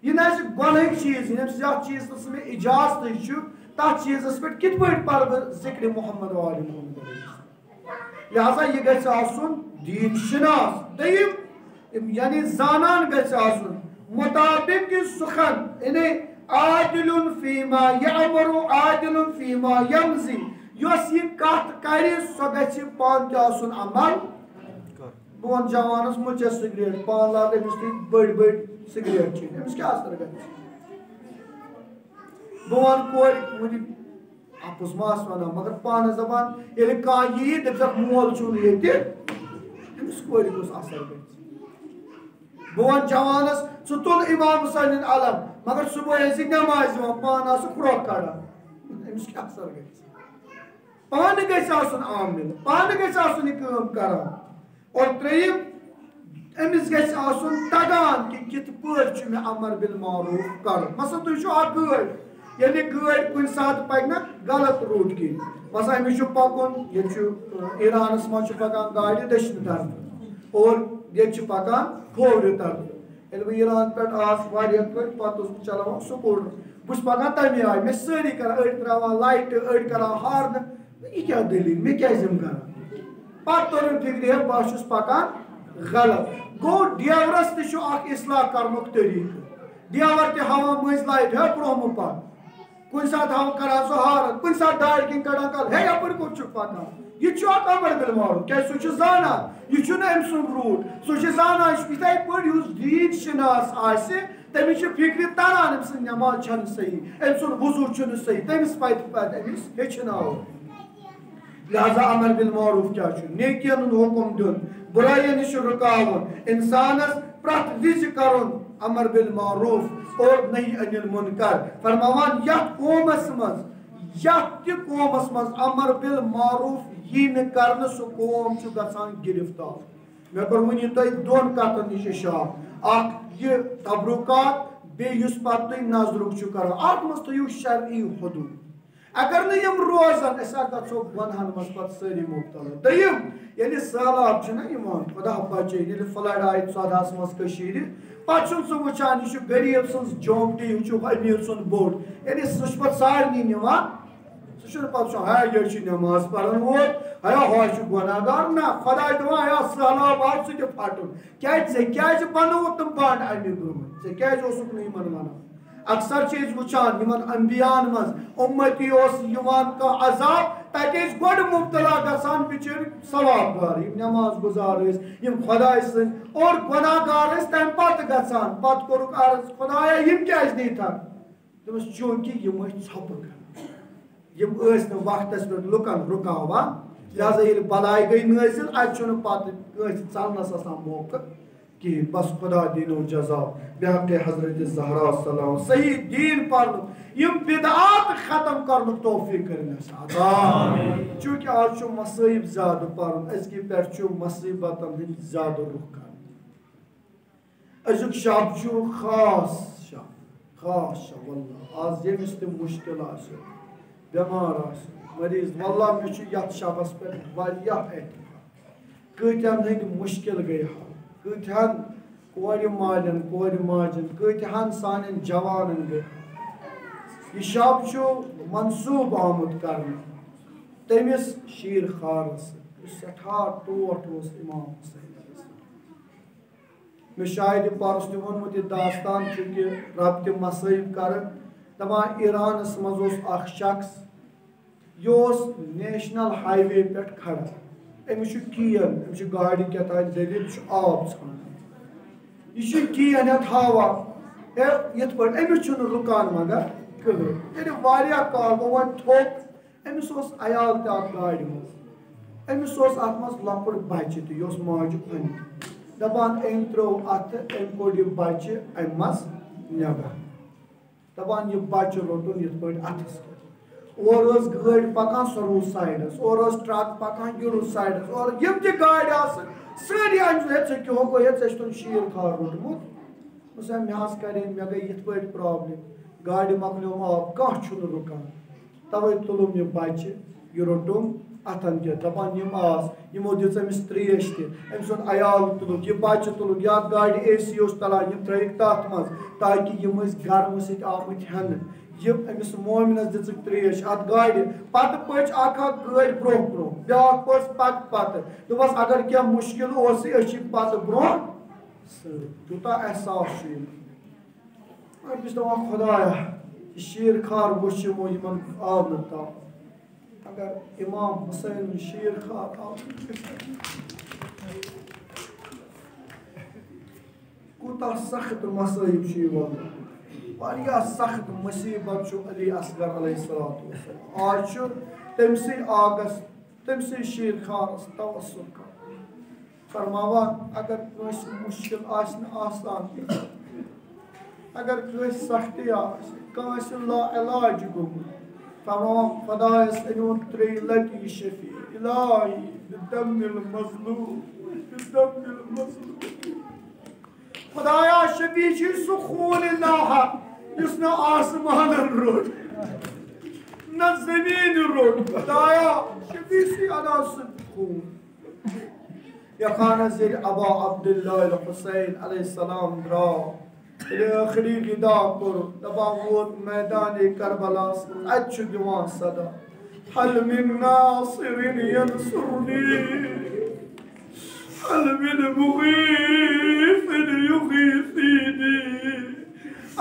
Speaker 1: یہ نہ گناہ چیز یہ زیادہ چیز اس میں اجازت چھو تا چیز اس پہ کت پڑ پر ذکر محمد و آل محمد لہذا یہ گژھِ آسن دین شناس دیم یعنی زانان گژھِ آسن مطابق سخن یعنی عادل فیما یعمر عادل فیما یمزی یوس یہ کت کری سو گژھِ پان تہ آسن عمل بون جوانس مجھے سگریٹ پان لاگ امس تھی بڑ بڑ سگریٹ چین امس کیا اثر گژھِ بوان کوئی اپس ماس وانا مگر پان زبان یل کان یہ دپ مول چون یہ امس کور گوس اثر گژھِ بوان جوانس ژٕ تُل امام حسین علم مگر صبح ٲسی نماز یِوان پان آسہٕ کھرٛوکھ کڑان امس کیٛاہ اثر گژھِ پانہٕ گژھِ آسُن عامل پانہٕ گژھِ آسُن یہِ کٲم کران اور ترٛیٚیِم امس گژھِ آسُن تگان کہ کِتھ پٲٹھۍ چھُ مےٚ امر بالمعروف کرُن مثلاً تُہۍ چھُو اکھ گٲڑۍ ییٚلہِ گٲڑۍ کُنہِ ساتہٕ پکہِ نا غلط روٗٹ کِنۍ مثلاً أمِس چھُ پکُن ییٚتہِ چھُ ایرانس منٛز چھُ پکان گاڑِ دٔچھنہِ طرفہٕ اور ییٚتہِ چھُ پکان کھوورِ طرفہٕ ییٚلہِ بہٕ ایران پٮ۪ٹھ آس واریاہ کٲلۍ پتہٕ اوسُس بہٕ چلاوان سکوٗٹر بہٕ چھُس پکان تمے آیہِ مےٚ چھِ سٲری کران أڑۍ تراوان لایٹہٕ أڑۍ کران ہارنہٕ یہِ کیٛاہ دٔلیٖل مےٚ کیٛازِ یِم کران پتہٕ توٚر مےٚ فِکرِ ہے بہٕ چھُس پکان غلط گوٚو ڈرایورس تہِ چھُ اکھ اصلاح کرنُک طریٖقہٕ ڈرایور تہِ ہاوان مٔنٛزۍ لایٹ ہے برٛونٛہہ مہٕ پک کُنہِ ساتہٕ ہاوان کران سُہ ہارن کُنہِ ساتہٕ دارِ کِنۍ کڑان کل ہے یپٲرۍ کوٚت چھُکھ پکان یہ چھُ اکھ امر بالمعروف کیٛازِ سُہ چھُ زانان یہ چھُنہٕ أمۍ سُنٛد روٗٹ سُہ چھُ زانان یِتھَے پٲٹھۍ یُس دیٖن شِناس آسہِ تٔمِس چھِ فِکرِ تران أمۍ سٕنٛز نٮ۪ماز چھنہٕ صحیح أمۍ سُنٛد وضوٗ چھُنہٕ صحیح تٔمِس پتہٕ أمِس ہیٚچھناوُن لہذا امر بالمعروف کیٛاہ چھُ نیکین ہُنٛد حُکم دیُن بُرایَن نِش رُکاوُن اِنسانس پرٛٮ۪تھ وِزِ کرُن امر بالمعروف اور نہی عن المنکر فرماوان یتھ قومس منٛز یتھ تہِ قومس منٛز امر بالمعروف یی نہٕ کرنہٕ سُہ قوم چھُ گژھان گرفتار مےٚ کوٚر وٕنی تۄہہِ دۄن کتھن نِش اِشارٕ اکھ یہِ تبرُکات بیٚیہِ یُس پتہٕ تُہۍ نظرُک چھُو کران اتھ منٛز تھٲیِو شرعی حدوٗد اگر نہٕ یِم روزن أسۍ ہا گژھو گۄنہن منٛز پتہٕ سٲری مُبتلا دوٚیِم ییٚلہِ سہلاب چھُنہ یِوان خۄدا بچٲیِن ییٚلہِ فلڈ آیہِ 14ہس منٛز کٔشیٖرِ پتہٕ چھُنہٕ سُہ وٕچھان یہِ چھُ غریٖب سٕنٛز جومٹی یہِ چھُ أمیٖر سُنٛد بوٚڑ ییٚلہِ سُہ چھُ پتہٕ سارنٕے نِوان سُہ چھُنہٕ پتہٕ وٕچھان ہے یہِ چھُ نٮ۪ماز پرن وول ہے ہۄ چھُ گۄناہ گار نہ خۄداے دپان ہے سہلاب آو ژٕ تہِ پھٹُن کیٛازِ ژےٚ کیٛازِ بنووُتھ تِم بنٛڈ اَمہِ برونٛہہ ژےٚ کیٛازِ اوسُکھ نہٕ یِمن ونان اکثر چھِ أسۍ وٕچھان یِمن انبیاہن منٛز اُمتی اوس یِوان کانٛہہ عذاب تتہِ ٲسۍ گۄڈٕ مُبتلا گژھان بِچٲرۍ ثواب گار یِم نٮ۪ماز گُزار ٲسۍ یِم خۄداے سٕنٛدۍ اور گۄناہ گار ٲسۍ تمہِ پتہٕ گژھان پتہٕ کوٚرُکھ عرض خۄدایا یِم کیٛازِ نیٖتھکھ دوٚپُس چوٗنٛکہِ یِم ٲسۍ ژھۄپہٕ کران یِم ٲسۍ نہٕ وقتس پٮ۪ٹھ لُکن رُکاوان لہذا ییٚلہِ بلاے گٔے نٲزِل اتہِ چھُنہٕ پتہٕ کٲنٛسہِ ژلنس آسان موقعہٕ کِہیٖنۍ بس خۄدا دیٖنو جزا بحقِ حضرت زہرا سلام صحیح دیٖن پرنُک یِم بدعات ختم کرنُک توفیٖق کٔرِنۍ اَسہِ عطا چوٗنٛکہِ آز چھُ مصٲیب زیادٕ پرُن أزکہِ پٮ۪ٹھ چھُ مصیٖبتن ہٕنٛدۍ زیادٕ رُخ کران أزیُک شب چھُ خاص شب واللہ آز ییٚمِس تہِ مُشکِل آسہِ بٮ۪مار آسہِ مریض واللہ مےٚ چھُ یتھ شبس پٮ۪ٹھ واریاہ اعتماد کۭتیاہ ہٕنٛدۍ مُشکِل گٔے حل کۭتہن کورِ مالٮ۪ن کورِ ماجٮ۪ن کۭتہن سانٮ۪ن جوانن گٔے یہِ شب چھُ منسوٗب آمُت کرنہٕ تٔمِس شیٖر خارس یُس سٮ۪ٹھاہ ٹوٹھ اوس امام حُسین مےٚ شاید پرُس تہِ ووٚنمُت یہِ داستان چوٗنٛکہِ رب تہِ مصٲیب کرن دپان ایرانس منٛز اوس اکھ شخص یہِ اوس نیشنل ہاے وے پٮ۪ٹھ کھڑا أمِس چھُ کین أمِس چھِ گاڑِ کیٛاہ دٔلیٖل یہِ چھُ آب ژھانڈان یہِ چھُ کین ہٮ۪تھ ہاوان ہے یِتھ پٲٹھۍ أمِس چھُنہٕ رُکان مگر کٕہٕنۍ ییٚلہِ واریاہ کال گوٚو وۄنۍ تھوٚپ أمِس اوس عیال تہِ اتھ گاڑِ منٛز أمِس اوس اتھ منٛز لۄکُٹ بچہِ تہِ یہِ اوس ماجہِ کھۄنہِ دپان أمۍ ترٛوو اتھٕ أمۍ کوٚڑ یہِ بچہِ امہِ منٛز نٮ۪بر دپان یہِ بچہِ روٚٹُن یِتھ پٲٹھۍ اتھس کٮ۪تھ اورٕ ٲس گٲڑۍ پکان سۄ روٗز سایڈس اورٕ ٲس ٹرک پکان یہِ روٗز سایڈس اورٕ یِم تہِ گاڑِ آسہٕ سٲری أمۍ ہے ژےٚ کیٛاہ گوٚو ہے ژےٚ چھُتھ شیٖر خار روٚٹمُت دوٚپُس ہے مےٚ حظ کرے مےٚ گٔے یِتھ پٲٹھۍ پرابلِم گاڑِ مۄکلیوم آب کانٛہہ چھُنہٕ رُکان توے تُلُم یہِ بچہِ یہِ روٚٹُم اتھن کٮ۪تھ دپان یِم آس یِمو دِژ أمِس تریش تہِ أمۍ سُنٛد عیال تُلُکھ یہِ بچہِ تُلُکھ یتھ گاڑِ اے سی اوس تلان یِم ترٲیِکھ تتھ منٛز تاکہِ یِم ٲسۍ گرمہٕ سۭتۍ آمٕتۍ ہٮ۪نہٕ یِم أمِس مومنس دِژٕکھ تریش اتھ گاڑِ پتہٕ پٔچ اکھ گٲڑۍ برٛونٛہہ برٛونٛہہ بیٛاکھ پٔژ پتہٕ پتہٕ دوٚپس اگر کینٛہہ مُشکِل اوسُے أسۍ چھِ پتہٕ برٛونٛہہ سۭتۍ تیوٗتاہ احساس چھُ یِمن بہٕ چھُس دپان خۄدایا یہِ شیٖر خار وٕچھ یِمو یِمن آو نہٕ تاپھ اگر امام حُسین شیٖر خار آو کوٗتاہ سخت مصٲیب چھُ یِوان واریاہ سخت مصیبت چھُ علی اصغر علیہ السلام آج چھُ تٔمسٕے آگس تٔمسٕے شیر خانس توسل کران فرماوان اگر کٲنٛسہِ مُشکِل آسہِ نہٕ آسان کینٛہہ اگر کٲنٛسہِ سختی آسہِ کٲنٛسہِ لا علاج گوٚمُت فرماوان خۄدایس أنۍوُن 3 لٹہِ یہِ شفیع الہی بدم المظلوم بدم المظلوم خدایا شفیع چھُے سُہ خوٗن ناحق یُس نہ آسمانن روٚٹ نہ زمیٖنہِ روٚٹ خدایا شفیع چھُے ادا سُہ خوٗن یخانس ییٚلہِ ابا عبداللہ الحسین علیہ السلام درٛاو ییٚلہِ ٲخری غدا کوٚر دپان ووت میدانِ کربلاہس منٛز اتہِ چھُ دِوان صدا حل من ناصر ينصرني حل من مغيث يغيثني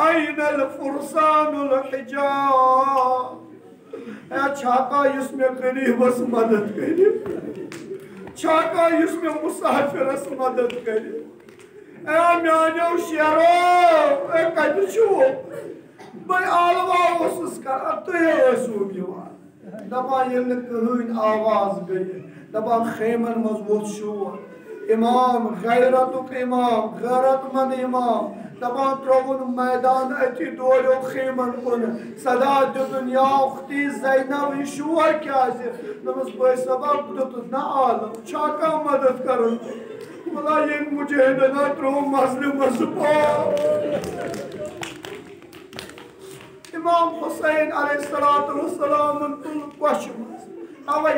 Speaker 1: أين الفرسان الحجاب اے چھاکا یُس مےٚ غریٖبس مدد کرِ چھاکا یُس مےٚ مُسافِرس مدد کرِ اے میانیو شیرو اے کتہِ چھُو بہٕ عالوا اوسُس کران تُہۍ ٲسوٕ یِوان دپان ییٚلہِ نہٕ کٕہٕنۍ آواز گٔیہِ دپان خیمن منٛز ووٚتھ شور امام غیرتُک امام غیرت مند امام دپان ترٛووُن میدان أتی دوریو خیمن کُن صدا دِتُن یا اُختی زینب یہِ شور کیٛازِ دوٚپمس بٲے صٲبا دِتُس نا عالم چھا کانٛہہ مدد کرُن بلا ییٚمۍ مُجٲہِدنا ترٛوو مظلوٗمس پاو امام حسین علیہ السلام تُل کوٚشہِ منٛز اوے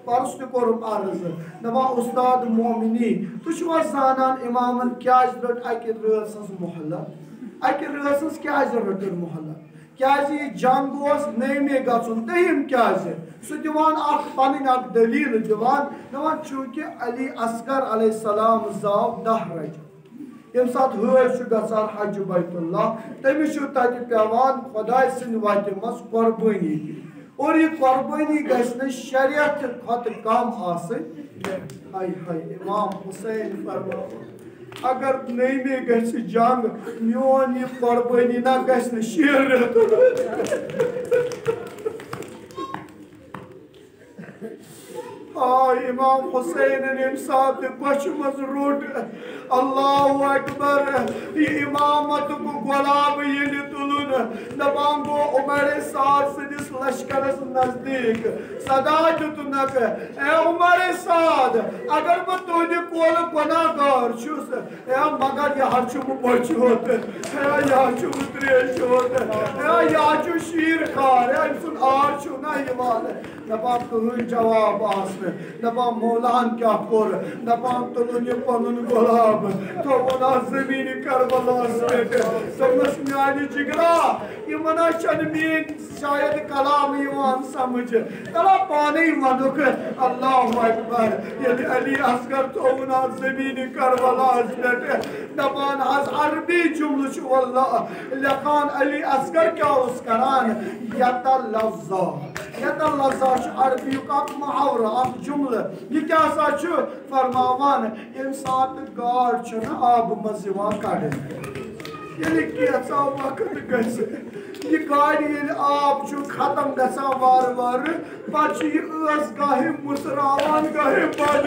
Speaker 1: پرُس تہِ کوٚرُم عرض دپان اُستاد مومنی تُہۍ چھِوا زانان اِمامن کیٛازِ رٔٹ اکہِ رٲژ ہٕنٛز مۄہلت اکہِ رٲژ ہٕنٛز کیٛازِ رٔٹٕن مۄہلت کیٛازِ یہِ جنگ اوس نیمے گژھُن تٔمۍ کیٛازِ سُہ دِوان اکھ پنٕنۍ اکھ دٔلیٖل دپان چوٗنکہِ علی اصغر علیہ السلام زاو 10 رجب ییٚمہِ ساتہٕ حٲج چھُ گژھان حج بیت اللہ تٔمِس چھُ تتہِ پیٚوان خۄداے سٕنٛدِ وتہِ منٛز قۄربٲنی دِنۍ اور یہِ قۄربٲنی گژھِ نہٕ شریعت کھۄتہٕ کم آسٕنۍ ہاے ہاے امام حسین فرماوان اگر نیمے گژھِ جنگ میون یہِ قۄربٲنی نہ گژھِ نہٕ 6 رٮ۪تھ امام حسینن ییٚمہِ ساتہٕ کوٚشہِ منٛز روٚٹ اللہ اکبر یہِ امامتُک غۄلام ییٚلہِ تُلُن دپان گوٚو عمر سعد سٕنٛدِس لشکرس نزدیٖک صدا دِتُنکھ اے عمر سعد اگر بہٕ تُہنٛدِ کولہٕ گۄناہ گار چھُس اے مگر یہِ حظ چھُم بٔچھوت اے یہِ حظ چھُم ترٛیشوت اے یہِ حظ چھُ شیٖر خار اے أمۍ سُنٛد آر چھُو نا یِوان دپان کٕہٕنۍ جواب آسنہٕ دپان مولان کیٛاہ کوٚر دپان تُلُن یہِ پنُن غۄلام تھوٚوُن اَتھ زمیٖنہِ کربلاہس پٮ۪ٹھ دوٚپنس میانہِ جگرا یِمن حظ چھنہٕ میٲنۍ شاید کلام یِوان سمجھ تلا پانے ونُکھ اللہ اکبر ییٚلہِ علی اصغر تھوٚوُن اَتھ زمیٖنہِ کربلاہس پٮ۪ٹھ دپان حظ عربی جملہٕ چھُ واللہ لیکھان علی اصغر کیٛاہ اوس کران یتلظا یتلظا چھُ عربیُک اکھ محاورٕ اکھ جملہٕ یہِ کیٛاہ سا چھُ فرماوان ییٚمہِ ساتہٕ گاڈ چھُنہٕ آبہٕ منٛز یِوان کڑٕنۍ ییٚلہِ کینٛژھا وقت گژھِ یہِ گاڈِ ییٚلہِ آب چھُ ختم گژھان وارٕ وارٕ پتہٕ چھُ یہِ ٲس گاہے مُژراوان گاہے بنٛد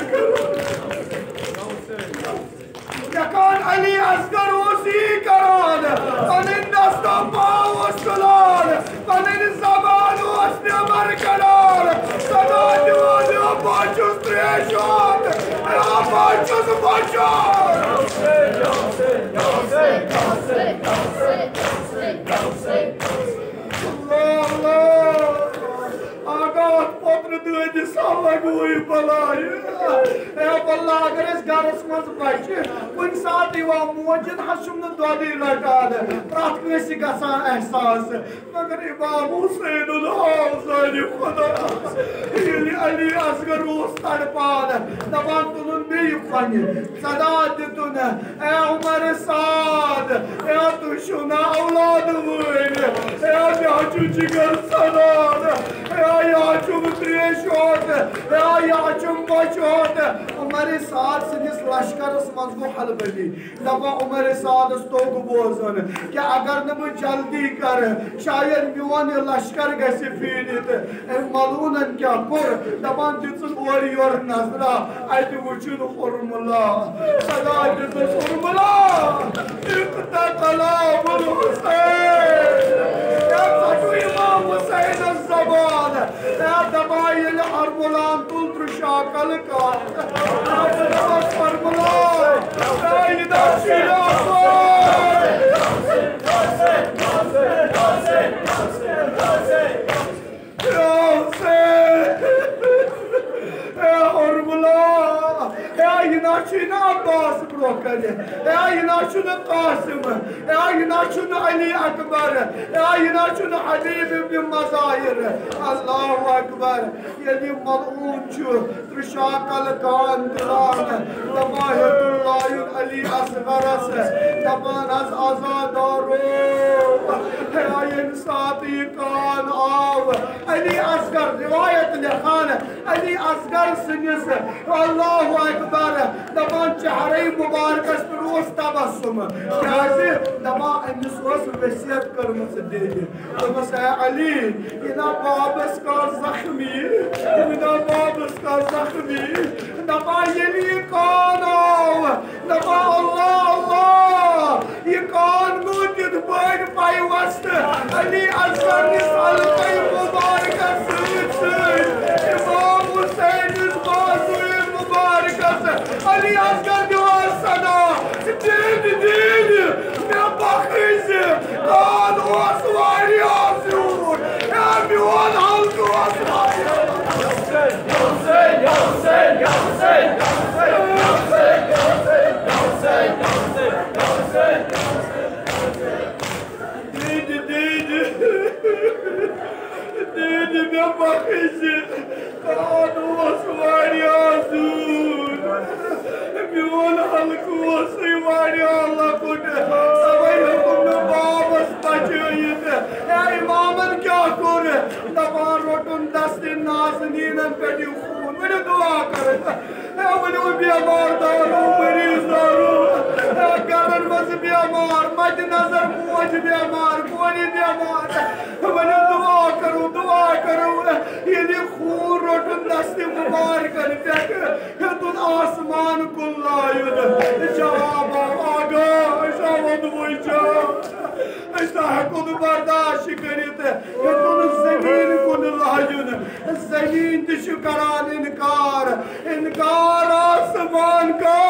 Speaker 1: کران علی اصغر اوس یی کران پنٕنۍ دستو پاو اوس تُلان پنٕنۍ زبان اوس نٮ۪بر کڑان صدا دِوان بہٕ چھُس ترٛیشوت بہٕ چھُس بچوت پوترٕ دٲدِس لگوو بلاے اے واللہ اگر أسۍ گرس منٛز بچہِ کُنہِ ساتہٕ یِوان موجن حظ چھُم نہٕ دۄدٕے رٹان پرٛٮ۪تھ کٲنٛسہِ گژھان احساس مگر امام حسین الحال زانہِ خۄدا ییٚلہِ علی اصغر اوس تڑپان دپان تُلُن بیٚیہِ کھۄنہِ صدا دِتُن اے عمر سعد اے تُہۍ چھِو نا اولاد وٲلۍ اے مےٚ حظ چھُ جگر ژلان یا چم تریش ہوت یا چم بچ ہوت عمر سعد سندس لشکرس مز گو حلبلی دپا عمر سعدس توگ بوزن کہ اگر نہ جلدی کر شاید میون لشکر گژھِ پھیرِتھ ملونن کیا کور دپان دِژٕن اورٕ یورٕ نظرا اتہِ وٕچھُن حرملا صدا دِژٕس حرملا اقتتلاب الحسین ژٹو امام حسینس زبان دپا ییٚلہِ حرملان تُل ترٛشاکل کتھ دپس حرملا یہِ دپ عباس بروکن یہ چھ قاسم یہ چھ علی اکبر یہ چھ حبیب ابن مظاہر اللہ اکبر یعنی ملعون چھ ترشاکل کان دلان دماہت اللہ علی اصغرس دپان از آزادارو این ساتھی کان آو علی اصغر روایت لکھان علی اصغر سنس اللہ اکبر دپان چہرے مبارکس پر روز تبسم کیازِ دپان امس اوس وصیت کٔرمٕژ دِدِ دوٚپمَس اے علی یہِ نا بابس کر زخمی یہِ نا بابس کر زخمی دپان ییٚلہِ یہِ کان آو دپان اللہ اللہ یہِ کان گوٚو تِتھ پٲٹھۍ پیوستہٕ علی اصغرنِس حلقے مبارکس سۭتۍ سۭتۍ امام حسینس بازوی مبارکس علی اصغر دِوان صدا دِد دِد مےٚ بخٕز کان اوس واریاہ زیوٗٹھ میون حلقہٕ اوس واریاہ دِد مےٚ بخٕز کان اوس واریاہ زیوٗٹھ میون حلقہٕ اوسُے واریاہ لۄکُٹ تَوَے ہیوٚکُم نہٕ بابس بچٲیِتھ اے اِمامن کیٛاہ کوٚر دپان روٚٹُن دستہِ نازنیٖنن پٮ۪ٹھ یہِ خوٗن ؤنِو دُعا کٔرِتھ ؤنِو بٮ۪مار دارو مٔریٖض دارو گرن منٛز بٮ۪مار مدِ نظر موج بٮ۪مار کورِ بٮ۪مار ؤنِو دُعا کرو ییٚلہِ یہِ خوٗن روٚٹُن دستہِ مُبارکن پٮ۪ٹھ ہیوٚتُن آسمان کُن لایُن جواب آگاہ أسۍ آو ووٚنوُے جواب أسۍ نہ ہٮ۪کو نہٕ برداشت کٔرِتھ ہیوٚتُن زمیٖن کُن لایُن زمیٖن تہِ چھُ کران اِنکار آسمان کا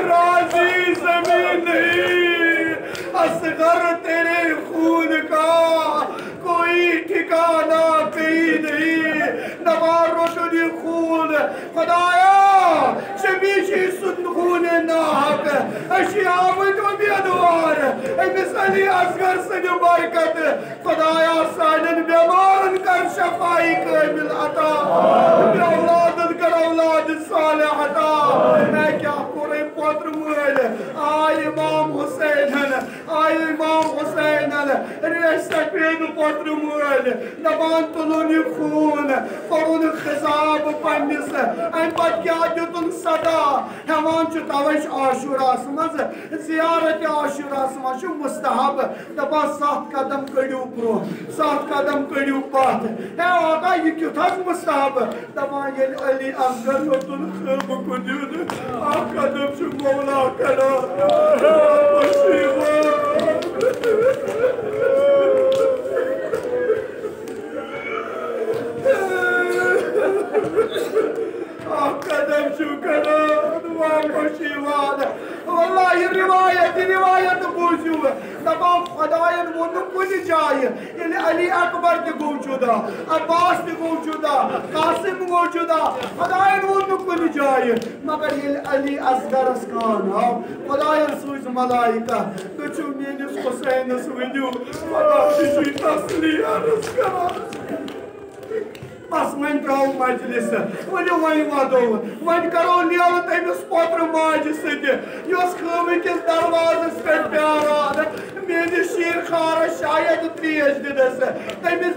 Speaker 1: راضی زمین نہیں اصغر تیرے خون کا کوئی ٹھکانہ کہیں نہیں نوار روشن یہ خون خدایا شمیشی سن خون ناحق اشی آمد و بیدوار امس علی اصغر سن برکت خدایا سائنن بیمارن کر شفائی کامل عطا بی اولادن کر اولاد صالح عطا اے کیا قرآن پتر مول آئی امام حسینن ریش سپید پتر مول دبان تلون خون فرون خضاب پنس این پت کیا دیتن صدا ہمان چو توش عاشوراس مز زیارت عاشوراس مز مستحب دبا 7 قدم کڑیو برو 7 قدم کڑیو پات ہے آقا یہ کیوں تھا مستحب دبا یہ علی اصغر یوتن خیب کو دیون 8 قدم چو مولا کڑا قدم شو کڑا دعا خوشیوان واللہ یہ روایت بوزیو تمام خدایان وونو کُنہِ جایہِ ییٚلہِ علی اکبر تہِ گوٚو جُدا عباس تہِ گوٚو جُدا قاسم گوٚو جُدا خدایان ووٚن نہٕ کُنہِ جایہِ مگر ییٚلہِ علی اصغرس کان آو خدایان سوٗز ملائکہ تُہۍ چھِو میٲنِس حُسینس ؤنِو خدا تہِ چھُے تسلی عرض کران بس وۄنۍ ترٛاوو مجلس ؤنِو وۄنۍ ودو وۄنۍ کرو نیرُن تٔمِس پوترٕ ماجہِ سۭتۍ یۄس خٲمہٕ کِس دروازس پٮ۪ٹھ پیاران میٲنِس شیٖر خارس شاید تریش دِنس تٔمِس